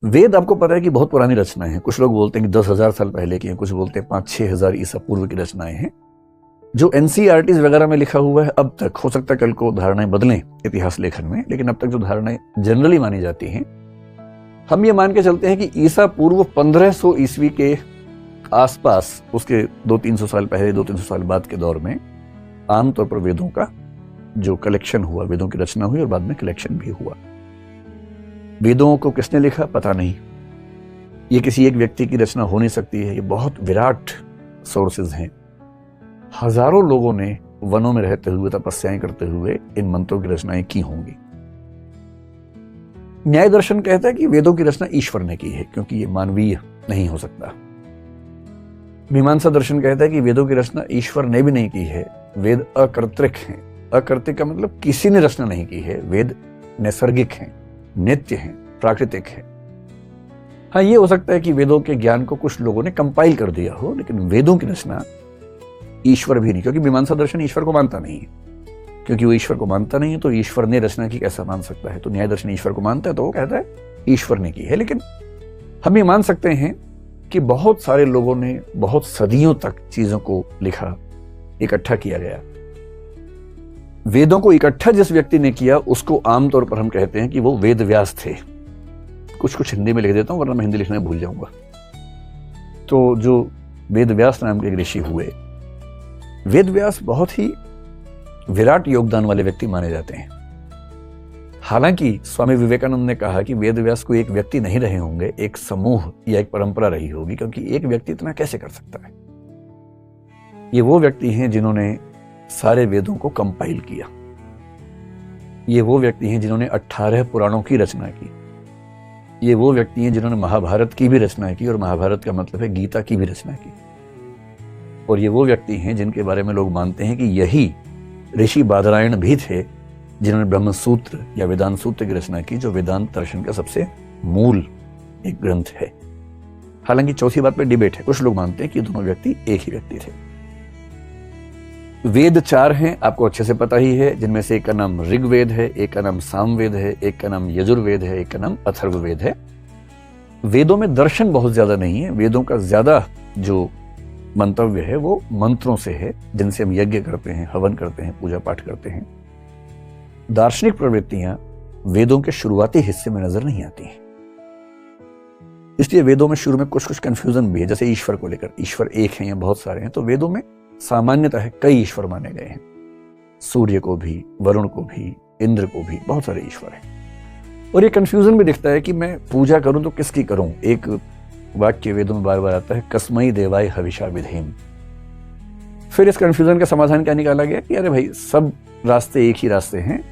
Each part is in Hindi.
वेद आपको पता है कि बहुत पुरानी रचनाएं हैं। कुछ लोग बोलते हैं कि 10,000 साल पहले की हैं, कुछ बोलते हैं 5-6 हजार ईसा पूर्व की रचनाएं हैं। जो एनसीईआरटीज वगैरह में लिखा हुआ है अब तक, हो सकता है कल को धारणाएं बदलें इतिहास लेखन में, लेकिन अब तक जो धारणाएं जनरली मानी जाती हैं, हम ये मान के चलते हैं कि ईसा पूर्व 1500 ईस्वी के आसपास, उसके 200-300 साल पहले, 200-300 साल बाद के दौर में आमतौर पर वेदों का जो कलेक्शन हुआ, वेदों की रचना हुई और बाद में कलेक्शन भी हुआ। वेदों को किसने लिखा पता नहीं, ये किसी एक व्यक्ति की रचना हो नहीं सकती है, ये बहुत विराट सोर्सेज हैं। हजारों लोगों ने वनों में रहते हुए, तपस्याएं करते हुए इन मंत्रों की रचनाएं की होंगी। न्याय दर्शन कहता है कि वेदों की रचना ईश्वर ने की है, क्योंकि ये मानवीय नहीं हो सकता। मीमांसा दर्शन कहता है कि वेदों की रचना ईश्वर ने भी नहीं की है, वेद अकर्तृक हैं। अकर्तृक का मतलब किसी ने रचना नहीं की है, वेद नैसर्गिक हैं, नित्य हैं, प्राकृतिक है। हाँ, ये हो सकता है कि वेदों के ज्ञान को कुछ लोगों ने कंपाइल कर दिया हो, लेकिन वेदों की रचना ईश्वर भी नहीं, क्योंकि मीमांसा दर्शन ईश्वर को मानता नहीं है। क्योंकि वो ईश्वर को मानता नहीं है तो ईश्वर ने रचना की कैसा मान सकता है। तो न्याय दर्शन ईश्वर को मानता है तो वो कहता है ईश्वर ने की है। लेकिन हम ये मान सकते हैं कि बहुत सारे लोगों ने बहुत सदियों तक चीजों को लिखा, इकट्ठा किया गया। वेदों को इकट्ठा जिस व्यक्ति ने किया उसको आमतौर पर हम कहते हैं कि वो वेद व्यास थे। कुछ हिंदी में लिख देता हूं, वरना मैं हिंदी लिखने भूल जाऊंगा। तो जो वेद व्यास नाम के एक ऋषि हुए, वेद व्यास बहुत ही विराट योगदान वाले व्यक्ति माने जाते हैं। हालांकि स्वामी विवेकानंद ने कहा कि वेद व्यास को एक व्यक्ति नहीं रहे होंगे, एक समूह या एक परंपरा रही होगी, क्योंकि एक व्यक्ति इतना कैसे कर सकता है। ये वो व्यक्ति हैं जिन्होंने सारे वेदों को कंपाइल किया। ये वो व्यक्ति हैं जिन्होंने 18 पुराणों की रचना की। ये वो व्यक्ति हैं जिन्होंने महाभारत की भी रचना की, और महाभारत का मतलब है गीता की भी रचना की। और ये वो व्यक्ति हैं जिनके बारे में लोग मानते हैं कि यही ऋषि बादरायण भी थे जिन्होंने ब्रह्म सूत्र या वेदांत सूत्र की रचना की, जो वेदांत दर्शन का सबसे मूल एक ग्रंथ है। हालांकि चौथी बात पे डिबेट है, कुछ लोग मानते हैं कि दोनों व्यक्ति एक ही व्यक्ति थे। वेद 4 हैं, आपको अच्छे से पता ही है, जिनमें से एक का नाम ऋग्वेद है, एक का नाम सामवेद है, एक का नाम यजुर्वेद है, एक का नाम अथर्ववेद है। वेदों में दर्शन बहुत ज्यादा नहीं है। वेदों का ज्यादा जो मंतव्य है वो मंत्रों से है, जिनसे हम यज्ञ करते हैं, हवन करते हैं, पूजा पाठ करते हैं। दार्शनिक प्रवृत्तियां वेदों के शुरुआती हिस्से में नजर नहीं आती हैं। इसलिए वेदों में शुरू में कुछ कंफ्यूजन भी है, जैसे ईश्वर को लेकर, ईश्वर एक है या बहुत सारे हैं। तो वेदों में सामान्यतः है कई ईश्वर माने गए हैं, सूर्य को भी, वरुण को भी, इंद्र को भी, बहुत सारे ईश्वर हैं। और ये कंफ्यूजन भी दिखता है कि मैं पूजा करूं तो किसकी करूं। एक वाक्य वेदों में बार बार आता है, कस्मै देवाय हविषा विधेम। फिर इस कंफ्यूजन का समाधान क्या निकाला गया कि अरे भाई, सब रास्ते एक ही रास्ते हैं।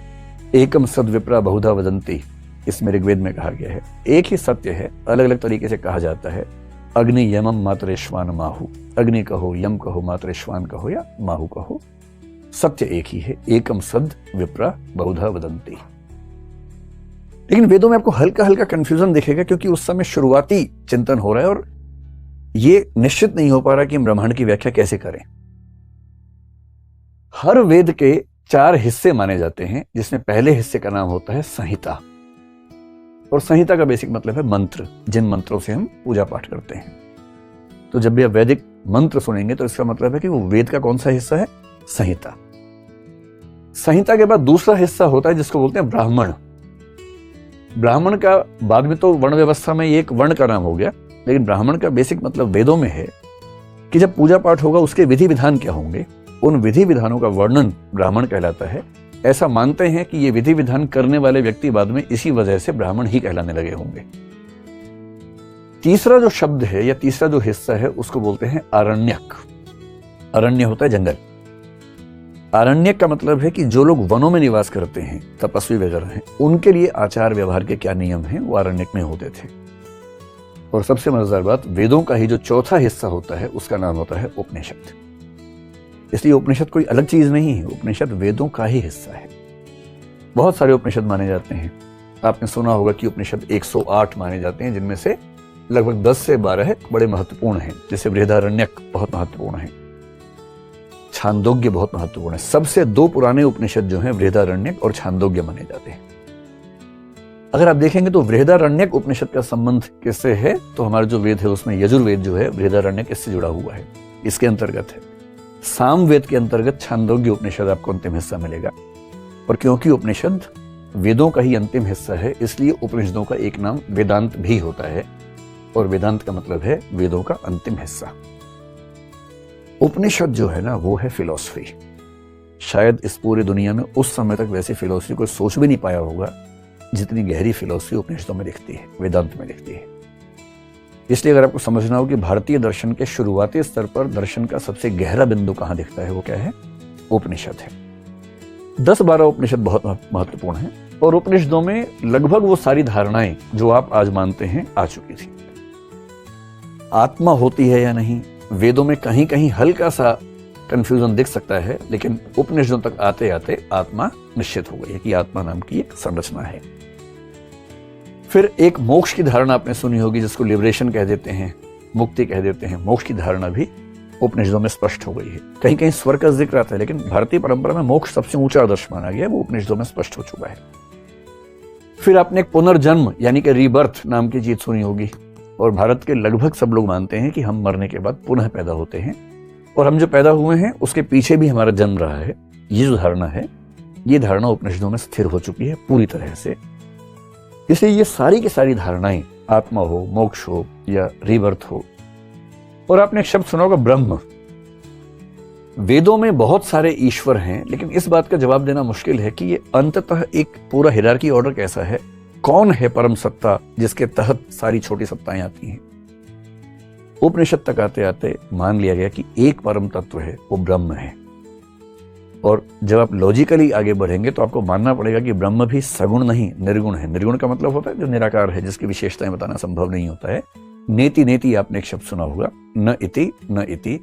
एकम सद्विप्रा बहुधा वदंती, इसमें ऋग्वेद में कहा गया है। एक ही सत्य है, अलग अलग तरीके से कहा जाता है। अग्नि यमम मातरेश्वान माहु, अग्नि कहो, यम कहो, मातरेश्वान कहो या माहु कहो, सत्य एक ही है। एकम सद विप्रा बहुधा वदंती। लेकिन वेदों में आपको हल्का हल्का कंफ्यूजन दिखेगा, क्योंकि उस समय शुरुआती चिंतन हो रहा है और ये निश्चित नहीं हो पा रहा कि हम ब्रह्मांड की व्याख्या कैसे करें। हर वेद के 4 हिस्से माने जाते हैं, जिसमें पहले हिस्से का नाम होता है संहिता। और संहिता का बेसिक मतलब है मंत्र, जिन मंत्रों से हम पूजा पाठ करते हैं। तो जब भी आप वैदिक मंत्र सुनेंगे तो इसका मतलब है कि वो वेद का कौन सा हिस्सा है, संहिता। संहिता के बाद दूसरा हिस्सा होता है जिसको बोलते हैं ब्राह्मण। ब्राह्मण का बाद में तो वर्ण व्यवस्था में एक वर्ण का नाम हो गया, लेकिन ब्राह्मण का बेसिक मतलब वेदों में है कि जब पूजा पाठ होगा उसके विधि विधान क्या होंगे, उन विधि विधानों का वर्णन ब्राह्मण कहलाता है। ऐसा मानते हैं कि ये विधि विधान करने वाले व्यक्ति बाद में इसी वजह से ब्राह्मण ही कहलाने लगे होंगे। तीसरा जो शब्द है या तीसरा जो हिस्सा है उसको बोलते हैं आरण्यक। अरण्य होता है जंगल। आरण्यक का मतलब है कि जो लोग वनों में निवास करते हैं, तपस्वी वगैरह हैं, उनके लिए आचार व्यवहार के क्या नियम हैं वो आरण्यक में होते थे। और सबसे मजेदार बात, वेदों का ही जो चौथा हिस्सा होता है उसका नाम होता है उपनिषद। इसलिए उपनिषद कोई अलग चीज नहीं है, उपनिषद वेदों का ही हिस्सा है। बहुत सारे उपनिषद माने जाते हैं। आपने सुना होगा कि उपनिषद 108 माने जाते हैं, जिनमें से लगभग 10 से 12 बड़े महत्वपूर्ण हैं। जैसे बृहदारण्यक बहुत महत्वपूर्ण है, छांदोग्य बहुत महत्वपूर्ण है। सबसे 2 पुराने उपनिषद जो हैं बृहदारण्यक और छांदोग्य माने जाते हैं। अगर आप देखेंगे तो बृहदारण्यक उपनिषद का संबंध किससे है, तो हमारा जो वेद है उसमें यजुर्वेद जो है बृहदारण्यक इससे जुड़ा हुआ है, इसके अंतर्गत है। सामवेद के अंतर्गत छांदोग्य उपनिषद आपको अंतिम हिस्सा मिलेगा। और क्योंकि उपनिषद वेदों का ही अंतिम हिस्सा है, इसलिए उपनिषदों का एक नाम वेदांत भी होता है, और वेदांत का मतलब है वेदों का अंतिम हिस्सा। उपनिषद जो है ना वो है फिलॉसफी। शायद इस पूरी दुनिया में उस समय तक वैसी फिलॉसफी कोई सोच भी नहीं पाया होगा जितनी गहरी फिलॉसफी उपनिषदों में दिखती है, वेदांत में दिखती है। इसलिए अगर आपको समझना हो कि भारतीय दर्शन के शुरुआती स्तर पर दर्शन का सबसे गहरा बिंदु कहां दिखता है, वो क्या है? उपनिषद है। 10-12 उपनिषद बहुत महत्वपूर्ण है, और उपनिषदों में लगभग वो सारी धारणाएं जो आप आज मानते हैं आ चुकी थी। आत्मा होती है या नहीं, वेदों में कहीं कहीं हल्का सा कंफ्यूजन दिख सकता है, लेकिन उपनिषदों तक आते आते आत्मा निश्चित हो गई है कि आत्मा नाम की एक संरचना है। फिर एक मोक्ष की धारणा आपने सुनी होगी, जिसको लिबरेशन कह देते हैं, मुक्ति कह देते हैं। मोक्ष की धारणा भी उपनिषदों में स्पष्ट हो गई है। कहीं कहीं स्वर्ग का जिक्र आता है, लेकिन भारतीय परंपरा में मोक्ष सबसे ऊंचा आदर्श माना गया है, वो उपनिषदों में स्पष्ट हो चुका है। फिर आपने एक पुनर्जन्म यानी कि रीबर्थ नाम की चीज सुनी होगी, और भारत के लगभग सब लोग मानते हैं कि हम मरने के बाद पुनः पैदा होते हैं, और हम जो पैदा हुए हैं उसके पीछे भी हमारा जन्म रहा है। ये जो धारणा है, ये धारणा उपनिषदों में स्थिर हो चुकी है पूरी तरह से। इसलिए ये सारी की सारी धारणाएं, आत्मा हो, मोक्ष हो या रीबर्थ हो। और आपने एक शब्द सुना होगा, ब्रह्म। वेदों में बहुत सारे ईश्वर हैं, लेकिन इस बात का जवाब देना मुश्किल है कि ये अंततः एक पूरा हिरार्की ऑर्डर कैसा है, कौन है परम सत्ता जिसके तहत सारी छोटी सत्ताएं आती हैं। उपनिषद तक आते आते मान लिया गया कि एक परम तत्व है, वो ब्रह्म है। और जब आप लॉजिकली आगे बढ़ेंगे तो आपको मानना पड़ेगा कि ब्रह्म भी सगुण नहीं, निर्गुण है। निर्गुण का मतलब होता है जो निराकार है, जिसकी विशेषताएं बताना संभव नहीं होता है। नेति नेति आपने एक शब्द सुना होगा, न इति न इति।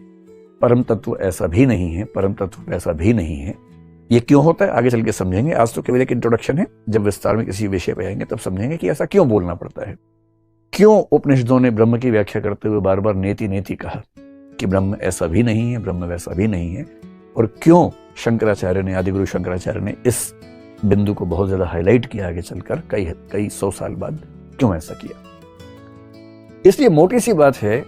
परम तत्व ऐसा भी नहीं है, परम तत्व ऐसा भी नहीं है। ये क्यों होता है आगे चल के समझेंगे। आज तो केवल एक इंट्रोडक्शन है, जब विस्तार में किसी विषय पे आएंगे तब समझेंगे कि ऐसा क्यों बोलना पड़ता है। क्यों उपनिषदों ने ब्रह्म की व्याख्या करते हुए बार बार नेति नेति कहा कि ब्रह्म ऐसा भी नहीं है, ब्रह्म वैसा भी नहीं है। और क्यों शंकराचार्य ने, आदिगुरु शंकराचार्य ने इस बिंदु को बहुत ज्यादा हाईलाइट किया आगे चलकर, कई 100 साल बाद क्यों ऐसा किया। इसलिए मोटी सी बात है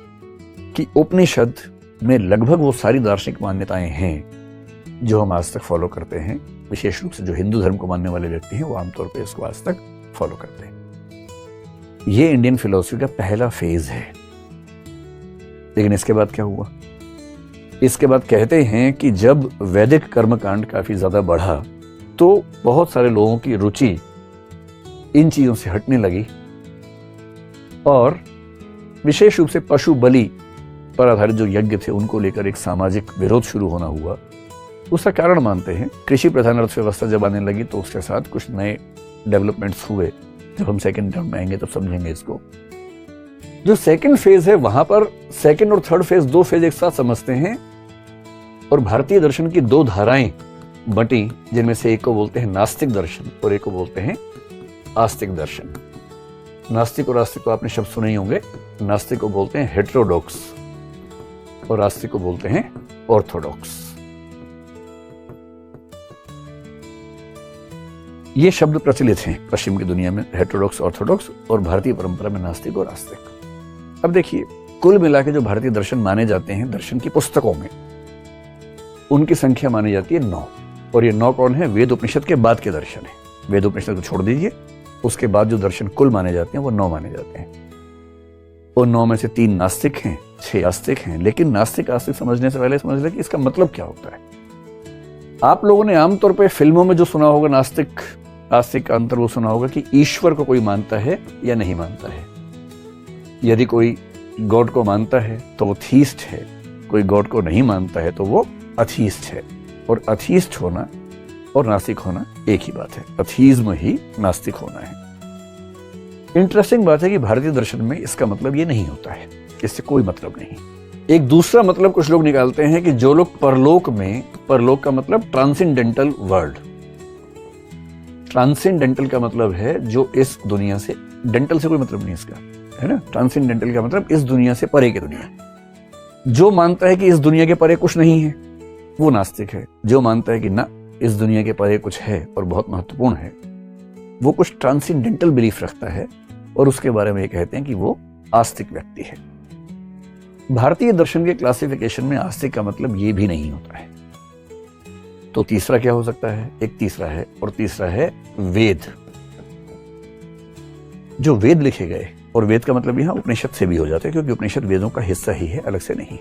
कि उपनिषद में लगभग वो सारी दार्शनिक मान्यताएं हैं जो हम आज तक फॉलो करते हैं। विशेष रूप से जो हिंदू धर्म को मानने वाले व्यक्ति हैं वो आमतौर पर इसको आज तक फॉलो करते हैं। ये इंडियन फिलॉसफी का पहला फेज है। लेकिन इसके बाद क्या हुआ? इसके बाद कहते हैं कि जब वैदिक कर्मकांड काफी ज्यादा बढ़ा तो बहुत सारे लोगों की रुचि इन चीजों से हटने लगी, और विशेष रूप से पशु बलि पर आधारित जो यज्ञ थे उनको लेकर एक सामाजिक विरोध शुरू होना हुआ। उसका कारण मानते हैं कृषि प्रधान अर्थव्यवस्था जब आने लगी तो उसके साथ कुछ नए डेवलपमेंट्स हुए। जब हम सेकंड टर्म में आएंगे तब समझेंगे इसको। जो सेकंड फेज है वहां पर सेकंड और थर्ड फेज, 2 फेज एक साथ समझते हैं। और भारतीय दर्शन की 2 धाराएं बटी, जिनमें से एक को बोलते हैं नास्तिक दर्शन और एक को बोलते हैं आस्तिक दर्शन। नास्तिक और आस्तिक को आपने शब्द सुने ही होंगे। नास्तिक को बोलते हैं हेटेरोडॉक्स और आस्तिक को बोलते हैं ऑर्थोडॉक्स। ये शब्द प्रचलित हैं पश्चिम की दुनिया में, हेटेरोडॉक्स, ऑर्थोडॉक्स, और भारतीय परंपरा में नास्तिक और आस्तिक। अब देखिए, कुल मिला के जो भारतीय दर्शन माने जाते हैं दर्शन की पुस्तकों में, उनकी संख्या मानी जाती है 9। और ये 9 कौन है? वेद उपनिषद के बाद के दर्शन है। वेद उपनिषद को छोड़ दीजिए, उसके बाद जो दर्शन कुल माने जाते हैं वो 9 माने जाते हैं। और 9 में से 3 नास्तिक हैं, 6 आस्तिक हैं। लेकिन नास्तिक आस्तिक समझने से पहले समझ लें कि इसका मतलब क्या होता है। आप लोगों ने आमतौर पर फिल्मों में जो सुना होगा नास्तिक आस्तिक का अंतर, वो सुना होगा कि ईश्वर को कोई मानता है या नहीं मानता है। यदि कोई गॉड को मानता है तो वो थीस्ट है, कोई गॉड को नहीं मानता है तो वो अथीस्ट है। और अथीस्ट होना और नास्तिक होना एक ही बात है। अथीज्म ही नास्तिक होना है। इंटरेस्टिंग बात है कि भारतीय दर्शन में इसका मतलब ये नहीं होता है, इससे कोई मतलब नहीं। एक दूसरा मतलब कुछ लोग निकालते हैं कि जो लोग परलोक में, परलोक का मतलब ट्रांसेंडेंटल वर्ल्ड, ट्रांसेंडेंटल का मतलब है जो इस दुनिया से, डेंटल से कोई मतलब नहीं इसका, है ना। ट्रांसेंडेंटल का मतलब इस दुनिया से परे की दुनिया। जो मानता है कि इस दुनिया के परे कुछ नहीं है वो नास्तिक है। जो मानता है कि ना, इस दुनिया के परे कुछ है और बहुत महत्वपूर्ण है, वो कुछ ट्रांसेंडेंटल बिलीफ रखता है और उसके बारे में ये कहते हैं कि वो आस्तिक व्यक्ति है। भारतीय दर्शन के क्लासिफिकेशन में आस्तिक का मतलब ये भी नहीं होता है। तो तीसरा क्या हो सकता है? एक तीसरा है, और तीसरा है वेद। जो वेद लिखे गए, और वेद का मतलब यहां उपनिषद से भी हो जाता है, क्योंकि उपनिषद वेदों का हिस्सा ही है, अलग से नहीं।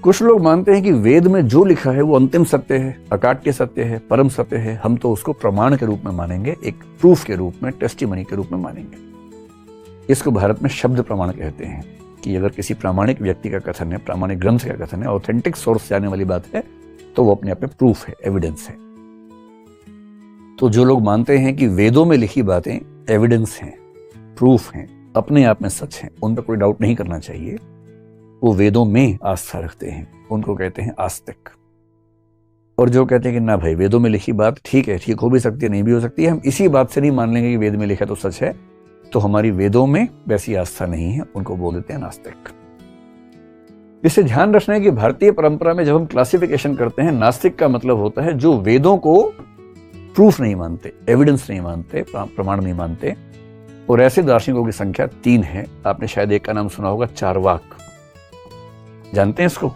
कुछ लोग मानते हैं कि वेद में जो लिखा है वो अंतिम सत्य है, अकाट्य सत्य है, परम सत्य है। हम तो उसको प्रमाण के रूप में मानेंगे, एक प्रूफ के रूप में, टेस्टिमनी के रूप में मानेंगे। इसको भारत में शब्द प्रमाण कहते हैं कि अगर किसी प्रामाणिक व्यक्ति का कथन है, प्रामाणिक ग्रंथ का कथन है, ऑथेंटिक सोर्स से आने वाली बात है, तो वो अपने आप में प्रूफ है, एविडेंस है। तो जो लोग मानते हैं कि वेदों में लिखी बातें एविडेंस हैं, प्रूफ हैं, अपने आप में सच हैं, उन पर कोई डाउट नहीं करना चाहिए, वो वेदों में आस्था रखते हैं, उनको कहते हैं आस्तिक। और जो कहते हैं कि ना भाई, वेदों में लिखी बात ठीक है, ठीक हो भी सकती है, नहीं भी हो सकती है, हम इसी बात से नहीं मान लेंगे कि वेद में लिखा तो सच है, तो हमारी वेदों में वैसी आस्था नहीं है, उनको बोल देते हैं नास्तिक। इसे ध्यान रखना है कि भारतीय परंपरा में जब हम क्लासिफिकेशन करते हैं, नास्तिक का मतलब होता है जो वेदों को प्रूफ नहीं मानते, एविडेंस नहीं मानते, प्रमाण नहीं मानते। और ऐसे दार्शनिकों की संख्या 3 है। आपने शायद एक का नाम सुना होगा, चारवाक। जानते हैं इसको?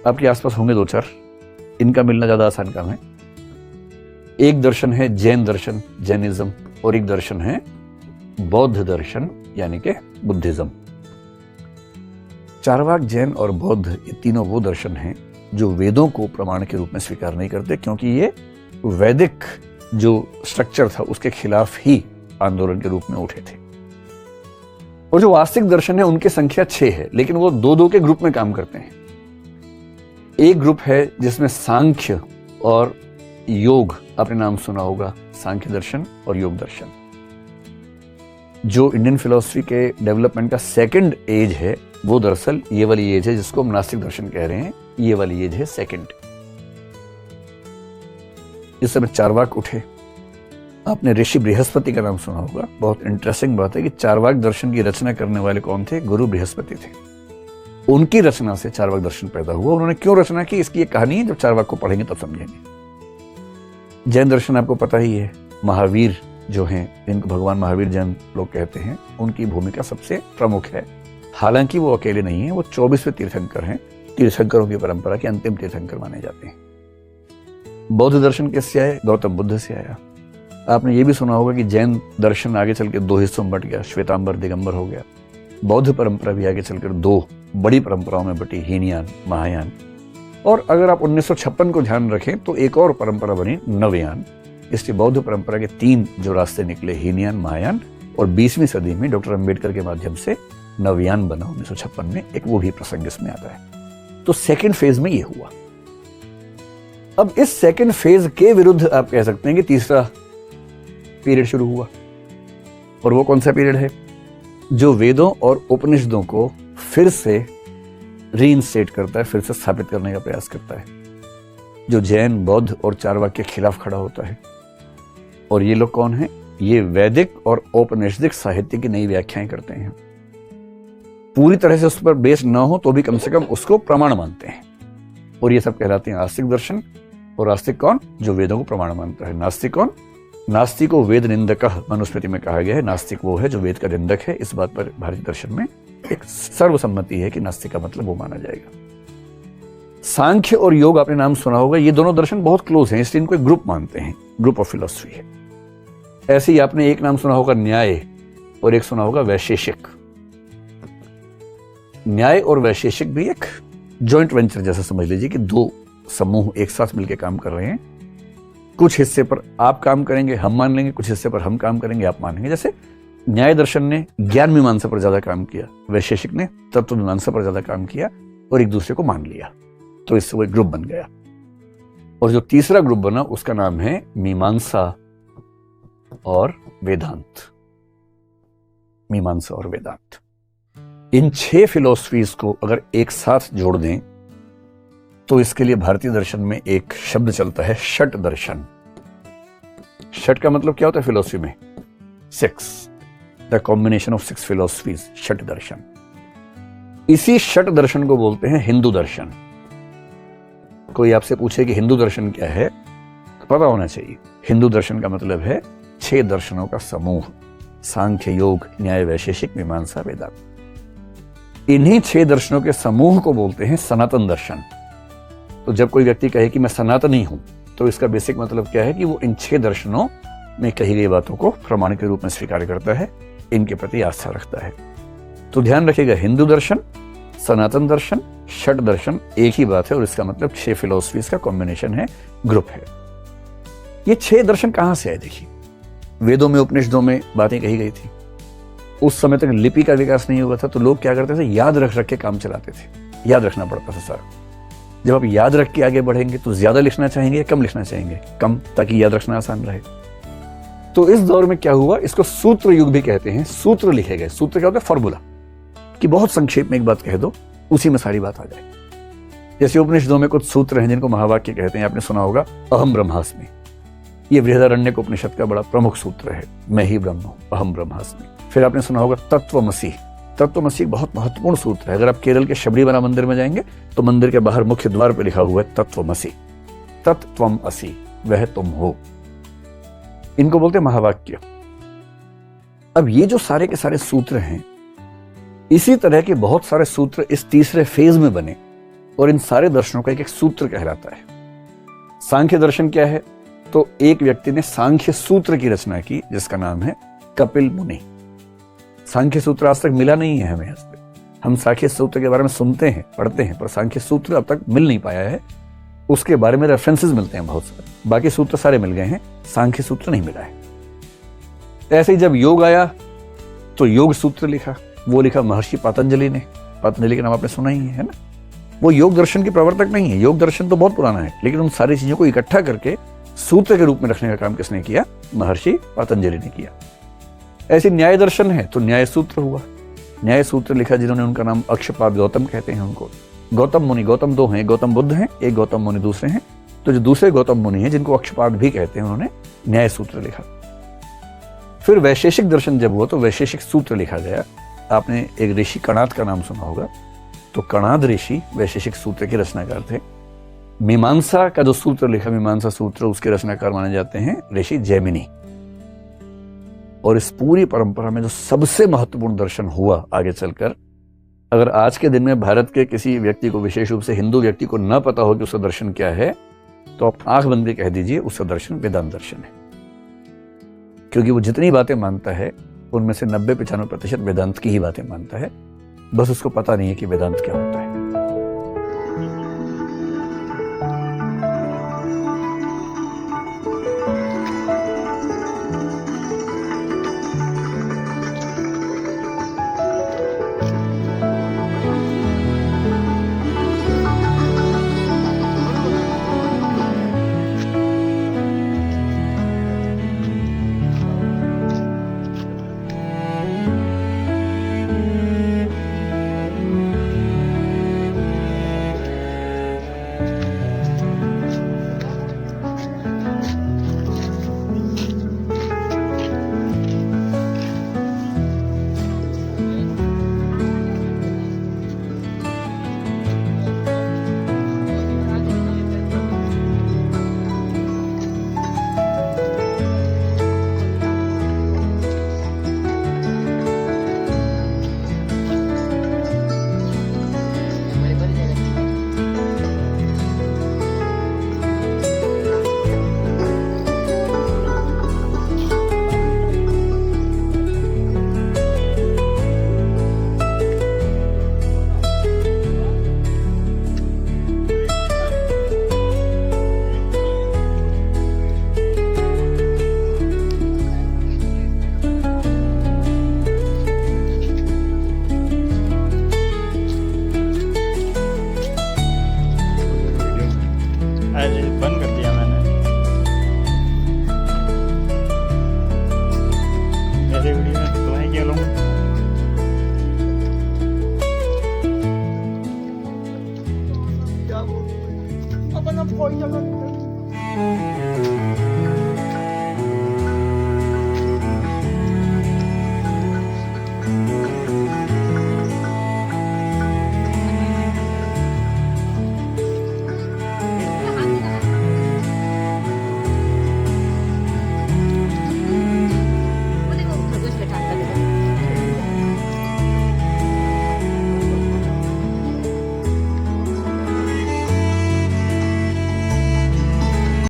आपके आसपास होंगे 2-4। इनका मिलना ज्यादा आसान काम है। एक दर्शन है जैन दर्शन, जैनिज्म, और एक दर्शन है बौद्ध दर्शन, यानी कि बुद्धिज्म। चारवाक, जैन और बौद्ध, ये तीनों वो दर्शन हैं जो वेदों को प्रमाण के रूप में स्वीकार नहीं करते, क्योंकि ये वैदिक जो स्ट्रक्चर था उसके खिलाफ ही आंदोलन के रूप में उठे थे। और जो आस्तिक दर्शन है उनकी संख्या 6 है, लेकिन वो 2-2 के ग्रुप में काम करते हैं। एक ग्रुप है जिसमें सांख्य और योग, आपने नाम सुना होगा, सांख्य दर्शन और योग दर्शन। जो इंडियन फिलॉसफी के डेवलपमेंट का सेकंड एज है, वो दरअसल ये वाली एज है जिसको हम नास्तिक दर्शन कह रहे हैं। ये वाली एज है सेकंड। इस समय चारवाक उठे। आपने ऋषि बृहस्पति का नाम सुना होगा। बहुत इंटरेस्टिंग बात है कि चारवाक दर्शन की रचना करने वाले कौन थे? गुरु बृहस्पति थे। उनकी रचना से चारवाक दर्शन पैदा हुआ। उन्होंने क्यों रचना की, इसकी एक कहानी है, जब चारवाक को पढ़ेंगे तब समझेंगे। जैन दर्शन आपको पता ही है। महावीर जो हैं, जिनको भगवान महावीर जैन लोग कहते हैं, उनकी भूमिका सबसे प्रमुख है। हालांकि वो अकेले नहीं है, वो 24वें तीर्थंकर हैं। तीर्थंकरों की परंपरा के अंतिम तीर्थंकर माने जाते हैं। बौद्ध दर्शन किससे आए? गौतम बुद्ध से आया। आपने ये भी सुना होगा कि जैन दर्शन आगे चल के 2 हिस्सों में बट गया, श्वेतांबर, दिगंबर हो गया। बौद्ध परंपरा भी आगे चलकर 2 बड़ी परंपराओं में बटी, हीनयान, महायान। और अगर आप 1956 को ध्यान रखें तो एक और परंपरा बनी, नवयान। इसलिए बौद्ध परंपरा के 3 जो रास्ते निकले, हीनयान, महायान, और 20वीं सदी में डॉक्टर अंबेडकर के माध्यम से नवयान बना 1956 में। एक वो भी प्रसंग इसमें आता है। तो सेकेंड फेज में ये हुआ। अब इस सेकेंड फेज के विरुद्ध आप कह सकते हैं कि तीसरा पीरियड शुरू हुआ। और वो कौन सा पीरियड है? जो वेदों और उपनिषदों को फिर से रीइंस्टेट करता है, फिर से स्थापित करने का प्रयास करता है, जो जैन, बौद्ध और चारवाक के खिलाफ खड़ा होता है। और ये लोग कौन हैं? ये वैदिक और औपनिषदिक साहित्य की नई व्याख्याएं करते हैं। पूरी तरह से उस पर बेस न हो तो भी कम से कम उसको प्रमाण मानते हैं। और ये सब कहलाते हैं आस्तिक दर्शन। और आस्तिक कौन? जो वेदों को प्रमाण मानता है। नास्तिक कौन? नास्तिको वेद निंदकः मनुस्मृति में कहा गया है। नास्तिक वो है जो वेद का निंदक है। इस बात पर भारतीय दर्शन में एक सर्वसम्मति है कि नास्तिक का मतलब वो माना जाएगा। सांख्य और योग आपने नाम सुना होगा। ये दोनों दर्शन बहुत क्लोज हैं, इसलिए इनको एक ग्रुप मानते हैं, ग्रुप ऑफ फिलॉसफी है। ऐसे ही आपने एक नाम सुना होगा न्याय, और एक सुना होगा वैशेषिक। न्याय और वैशेषिक भी एक जॉइंट वेंचर जैसा समझ लीजिए कि 2 समूह एक साथ मिलकर काम कर रहे हैं। कुछ हिस्से पर आप काम करेंगे, हम मान लेंगे, कुछ हिस्से पर हम काम करेंगे, आप मानेंगे। जैसे न्याय दर्शन ने ज्ञान मीमांसा पर ज्यादा काम किया, वैशेषिक ने तत्व मीमांसा पर ज्यादा काम किया और एक दूसरे को मान लिया, तो इससे वो एक ग्रुप बन गया। और जो तीसरा ग्रुप बना उसका नाम है मीमांसा और वेदांत। मीमांसा और वेदांत, इन 6 फिलॉसफीज को अगर एक साथ जोड़ दें तो इसके लिए भारतीय दर्शन में एक शब्द चलता है, षट दर्शन। षट का मतलब क्या होता है फिलॉसफी में? 6, द कॉम्बिनेशन ऑफ 6 फिलॉसफीज, षट दर्शन। इसी षट दर्शन को बोलते हैं हिंदू दर्शन। कोई आपसे पूछे कि हिंदू दर्शन क्या है, पता होना चाहिए। हिंदू दर्शन का मतलब है 6 दर्शनों का समूह, सांख्य, योग, न्याय, वैशेषिक, मीमांसा, वेदांत। इन्हीं 6 दर्शनों के समूह को बोलते हैं सनातन दर्शन। तो जब कोई व्यक्ति कहे कि मैं सनातनी हूं, तो इसका बेसिक मतलब क्या है कि वो इन 6 दर्शनों में कही गई बातों को प्रमाण के रूप में स्वीकार करता है, इनके प्रति आस्था रखता है। तो ध्यान रखिएगा, हिंदू दर्शन, सनातन दर्शन, षट दर्शन एक ही बात है, और इसका मतलब 6 फिलॉसफीज का कॉम्बिनेशन है, ग्रुप है। ये 6 दर्शन कहां से आए? देखिए, वेदों में, उपनिषदों में बातें कही गई थी। उस समय तक लिपि का विकास नहीं हुआ था, तो लोग क्या करते थे, याद रख रख के काम चलाते थे। याद रखना पड़ता था सारा। जब आप याद रख के आगे बढ़ेंगे तो ज्यादा लिखना चाहेंगे या कम लिखना चाहेंगे? कम, ताकि याद रखना आसान रहे। तो इस दौर में क्या हुआ, इसको सूत्र युग भी कहते हैं। सूत्र लिखे गए। सूत्र क्या होता है? फॉर्मूला, कि बहुत संक्षेप में एक बात कह दो, उसी में सारी बात आ जाए। जैसे उपनिषदों में कुछ सूत्र हैं जिनको महावाक्य कहते हैं। आपने सुना होगा अहम ब्रह्मास्मि। ये बृहदारण्यक उपनिषद का बड़ा प्रमुख सूत्र है, मैं ही ब्रह्म हूं, अहम ब्रह्मास्मि। फिर आपने सुना होगा तत्वमसि। तत्वमसि बहुत महत्वपूर्ण सूत्र है। अगर आप केरल के शबरीमला मंदिर में जाएंगे तो मंदिर के बाहर मुख्य द्वार पर लिखा हुआ है तत्वमसि। तत्त्वम असि, वह तुम हो। इनको बोलते हैं महावाक्य। अब ये जो सारे के सारे सूत्र हैं, इसी तरह के बहुत सारे सूत्र इस तीसरे फेज में बने, और इन सारे दर्शनों का एक एक सूत्र कहलाता है। सांख्य दर्शन क्या है? तो एक व्यक्ति ने सांख्य सूत्र की रचना की, जिसका नाम है कपिल मुनि। सांख्य सूत्र आज तक मिला नहीं है हमें। हम सांख्य सूत्र के बारे में सुनते हैं, पढ़ते हैं, पर सांख्य सूत्र अब तक मिल नहीं पाया है। उसके बारे में रेफरेंसेस मिलते हैं बहुत सारे, बाकी सूत्र सारे मिल गए हैं, सांख्य सूत्र नहीं मिला है। ऐसे ही जब योग आया तो योग सूत्र लिखा। वो लिखा महर्षि पतंजलि ने। पतंजलि का नाम आपने सुना ही है ना। वो योग दर्शन के प्रवर्तक नहीं है। योग दर्शन तो बहुत पुराना है, लेकिन उन सारी चीजों को इकट्ठा करके सूत्र के रूप में रखने का काम किसने किया? महर्षि पतंजलि ने किया। ऐसे न्याय दर्शन है तो न्याय सूत्र हुआ। न्याय सूत्र लिखा जिन्होंने, उनका नाम अक्षपाद गौतम कहते हैं उनको। गौतम मुनि, गौतम 2 हैं, गौतम बुद्ध हैं, एक गौतम मुनि दूसरे हैं। तो जो दूसरे गौतम मुनि हैं, जिनको अक्षपाद भी कहते हैं, उन्होंने न्याय सूत्र लिखा। फिर वैशेषिक दर्शन जब हुआ तो वैशेषिक सूत्र लिखा गया। आपने एक ऋषि कणाद का नाम सुना होगा। तो कणाद ऋषि वैशेषिक सूत्र के रचनाकार थे। मीमांसा का जो सूत्र लिखा, मीमांसा सूत्र, उसके रचनाकार माने जाते हैं ऋषि जैमिनी। और इस पूरी परंपरा में जो सबसे महत्वपूर्ण दर्शन हुआ आगे चलकर, अगर आज के दिन में भारत के किसी व्यक्ति को, विशेष रूप से हिंदू व्यक्ति को, न पता हो कि उसका दर्शन क्या है, तो आप आंख बंद के कह दीजिए उसका दर्शन वेदांत दर्शन है। क्योंकि वो जितनी बातें मानता है उनमें से 90-95% वेदांत की ही बातें मानता है। बस उसको पता नहीं है कि वेदांत क्या होता है।